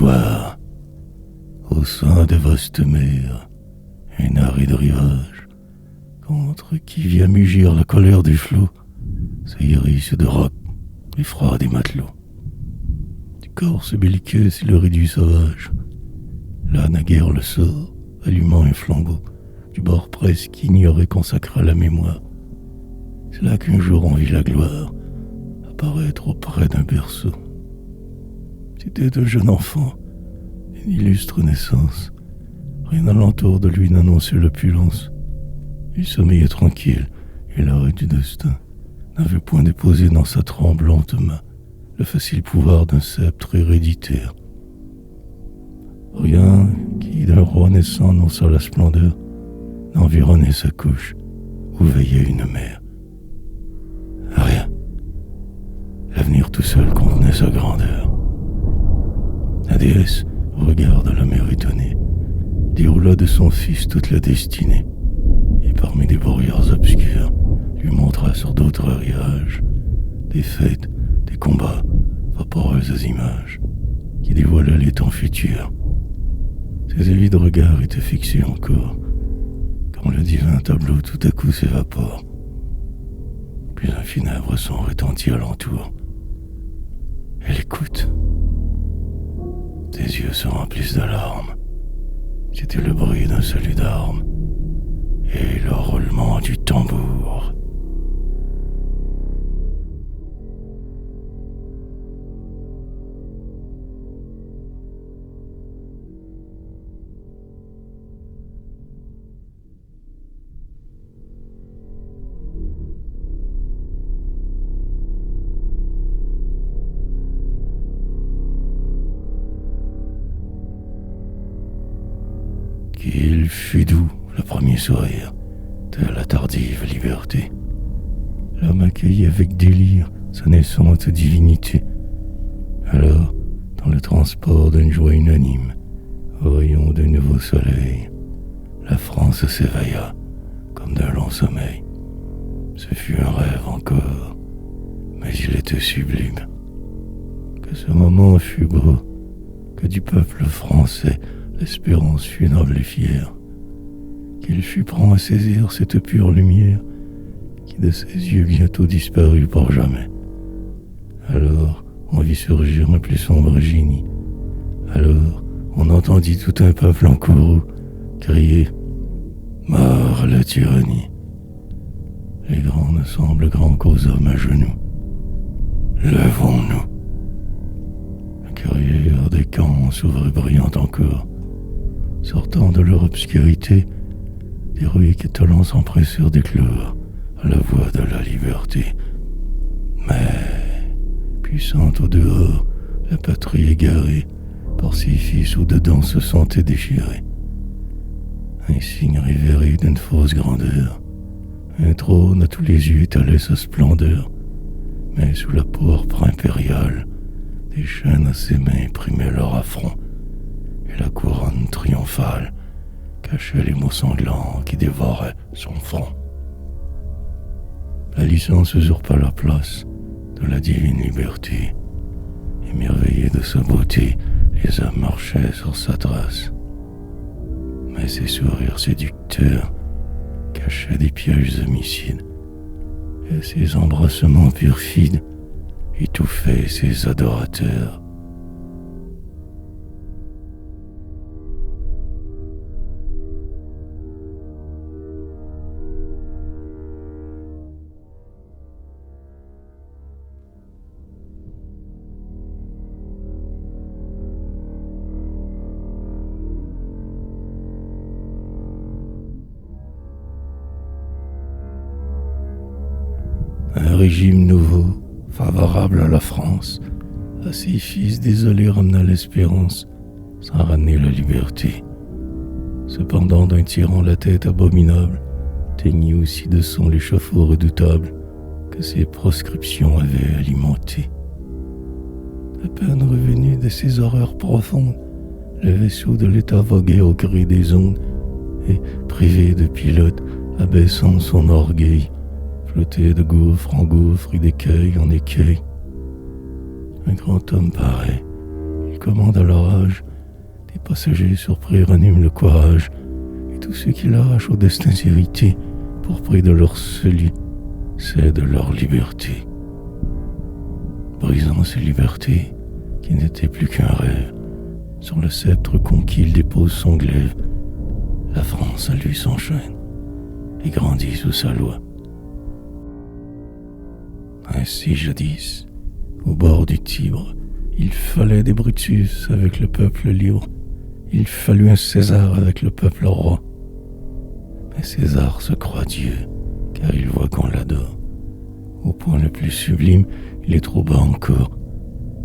soir, au sein des vastes mers et arides rivages, contre qui vient mugir la colère des flots, s'hérissent de rocs et froid des matelots. Du corse belliqueux c'est le réduit sauvage, là naguère le sort, allumant un flambeau, du bord presque ignoré consacré à la mémoire. C'est là qu'un jour on vit la gloire apparaître auprès d'un berceau. C'était un jeune enfant, une illustre naissance. Rien alentour de lui n'annonçait l'opulence. Il sommeillait tranquille, et l'arrêt du destin n'avait point déposé dans sa tremblante main le facile pouvoir d'un sceptre héréditaire. Rien qui d'un roi naissant annonça la splendeur n'environnait sa couche où veillait une mère. Rien. L'avenir tout seul contenait sa grandeur. La déesse, au regard de la mère étonnée, déroula de son fils toute la destinée, et parmi des brouillards obscurs, lui montra sur d'autres rivages des fêtes, des combats, vaporeuses images, qui dévoilaient les temps futurs. Ses avides regards étaient fixés encore, quand le divin tableau tout à coup s'évapore. Puis un funèbre son retentit alentour. Elle écoute. Ses yeux se remplissent de larmes. C'était le bruit d'un salut d'armes et le roulement du tambour. Qu'il fut doux le premier sourire de la tardive liberté. L'homme accueillit avec délire sa naissante divinité. Alors, dans le transport d'une joie unanime, au rayon d'un nouveau soleil, la France s'éveilla comme d'un long sommeil. Ce fut un rêve encore, mais il était sublime. Que ce moment fut beau, que du peuple français l'espérance fut noble et fière, qu'il fut prompt à saisir cette pure lumière qui de ses yeux bientôt disparut pour jamais. Alors on vit surgir un plus sombre génie. Alors on entendit tout un peuple en courroux crier « Mort à la tyrannie !» Les grands ne semblent grands qu'aux hommes à genoux. Levons-nous. La carrière des camps s'ouvrait brillante encore. Sortant de leur obscurité, d'héroïques étalons s'empressèrent d'éclore à la voix de la liberté. Mais, puissante au dehors, la patrie égarée, par ses fils au dedans se sentait déchirée. Un signe révéré d'une fausse grandeur, un trône à tous les yeux étalait sa splendeur, mais sous la pourpre impériale, des chaînes à ses mains imprimaient leur affront. Et la couronne triomphale cachait les mots sanglants qui dévoraient son front. La licence usurpa la place de la divine liberté. Émerveillés de sa beauté, les hommes marchaient sur sa trace. Mais ses sourires séducteurs cachaient des pièges homicides, et ses embrassements perfides étouffaient ses adorateurs. Un régime nouveau, favorable à la France, à ses fils désolés ramena l'espérance, sans ramener la liberté. Cependant d'un tyran la tête abominable, teignit aussi de sang l'échafaud redoutable que ses proscriptions avaient alimenté. À peine revenu de ses horreurs profondes, le vaisseau de l'État voguait au gré des ondes, et, privé de pilote, abaissant son orgueil, flottait de gouffre en gouffre et d'écueil en écueil. Un grand homme paraît, il commandent à l'orage. Des passagers surpris raniment le courage, et tous ceux qui l'arrachent au destin irrité, pour prix de leur salut, cèdent leur liberté. Brisant ces libertés, qui n'étaient plus qu'un rêve, sur le sceptre conquis il dépose son glaive. La France à lui s'enchaîne, et grandit sous sa loi. Ainsi jadis, au bord du Tibre, il fallait des Brutus avec le peuple libre, il fallut un César avec le peuple roi. Mais César se croit Dieu, car il voit qu'on l'adore. Au point le plus sublime, il est trop bas encore.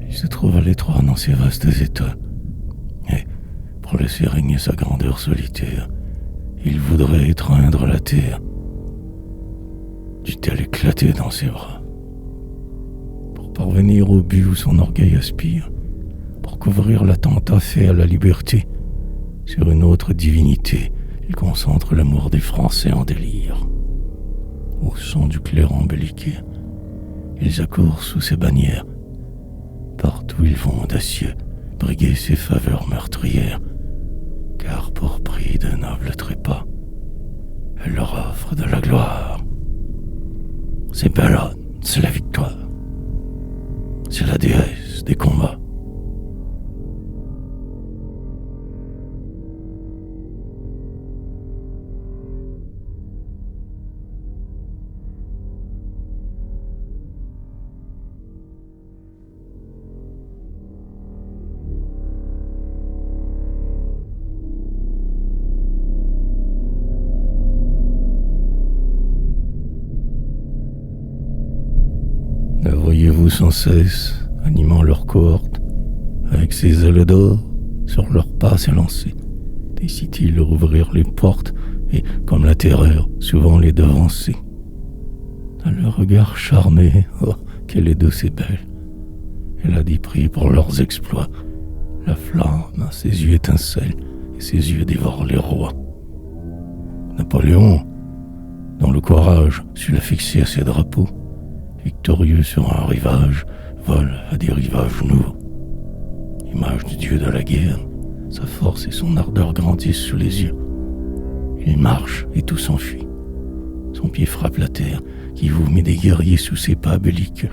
Il se trouve à l'étroit dans ses vastes états. Et, pour laisser régner sa grandeur solitaire, il voudrait étreindre la terre. Dut-elle éclater dans ses bras. Pour parvenir au but où son orgueil aspire, pour couvrir l'attentat fait à la liberté, sur une autre divinité, il concentre l'amour des Français en délire. Au son du clairon belliqueux, ils accourent sous ses bannières. Partout ils vont audacieux briguer ses faveurs meurtrières, car pour prix de nobles trépas, elle leur offre de la gloire. C'est Bellone, c'est la victoire, c'est la déesse des combats. La voyez-vous sans cesse, animant leur cohorte, avec ses ailes d'or, sur leurs pas s'élancer, décide-t-il rouvrir les portes, et, comme la terreur, souvent les devancer. À leur regard charmé, oh, qu'elle est douce et belle, elle a dit prix pour leurs exploits, la flamme à ses yeux étincelle, et ses yeux dévorent les rois. Napoléon, dont le courage sut la fixer à ses drapeaux, victorieux sur un rivage, vole à des rivages nouveaux. Image du dieu de la guerre, sa force et son ardeur grandissent sous les yeux. Il marche et tout s'enfuit. Son pied frappe la terre, qui vomit des guerriers sous ses pas belliqueux.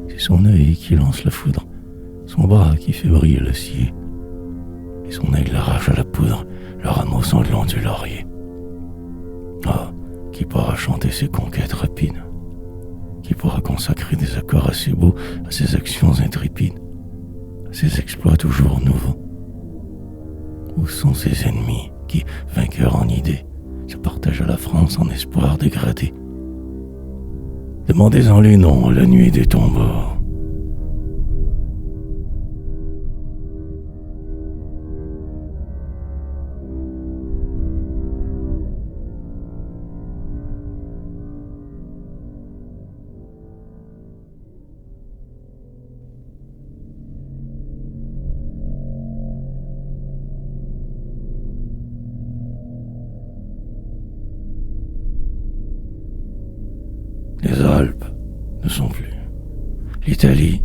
C'est son œil qui lance la foudre, son bras qui fait briller l'acier, et son aigle arrache à la poudre le rameau sanglant du laurier. Ah, qui pourra chanter ses conquêtes rapides? Qui pourra consacrer des accords assez beaux à ses actions intrépides, à ses exploits toujours nouveaux? Où sont ses ennemis qui, vainqueurs en idées, se partagent à la France en espoir dégradé? Demandez-en les noms à la nuit des tombeaux. Les Alpes ne sont plus. L'Italie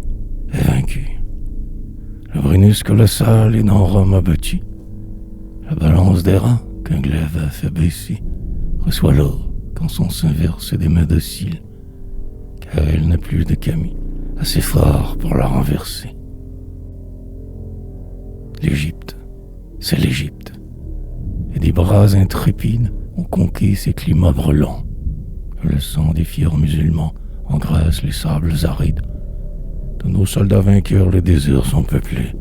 est vaincue. Le Brennus colossal est dans Rome abattu. La balance des reins qu'un glaive a fait baisser reçoit l'or quand son sein verse des mains dociles, car elle n'a plus de camis assez fort pour la renverser. L'Égypte, c'est l'Égypte, et des bras intrépides ont conquis ces climats brûlants. Le sang des fiers musulmans engraisse les sables arides. De nos soldats vainqueurs, les déserts sont peuplés.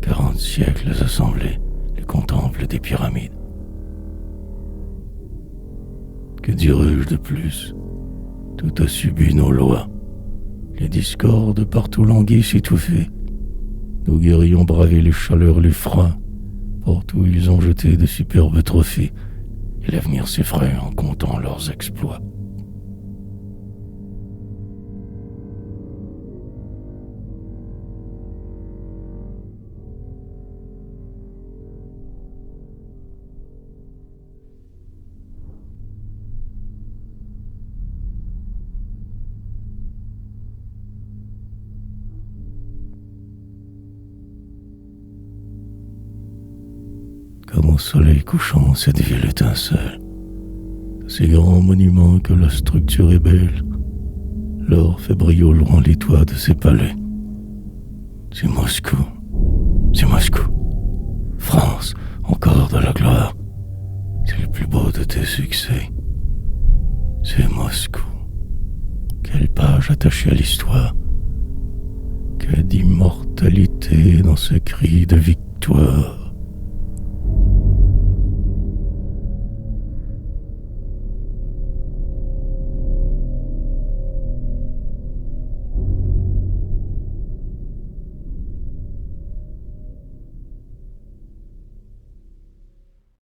40 siècles assemblés les contemplent des pyramides. Que dirais-je de plus? Tout a subi nos lois. Les discordes partout languissent étouffées. Nos guerriers ont bravé les chaleurs, les froids. Partout ils ont jeté de superbes trophées. Et l'avenir s'effraie en comptant leurs exploits. comme au soleil couchant cette ville étincelle. De ces grands monuments que la structure est belle, l'or fait briller au loin les toits de ses palais. C'est Moscou, c'est Moscou. France, encore de la gloire. C'est le plus beau de tes succès. C'est Moscou. Quelle page attachée à l'histoire. Que d'immortalité dans ce cri de victoire.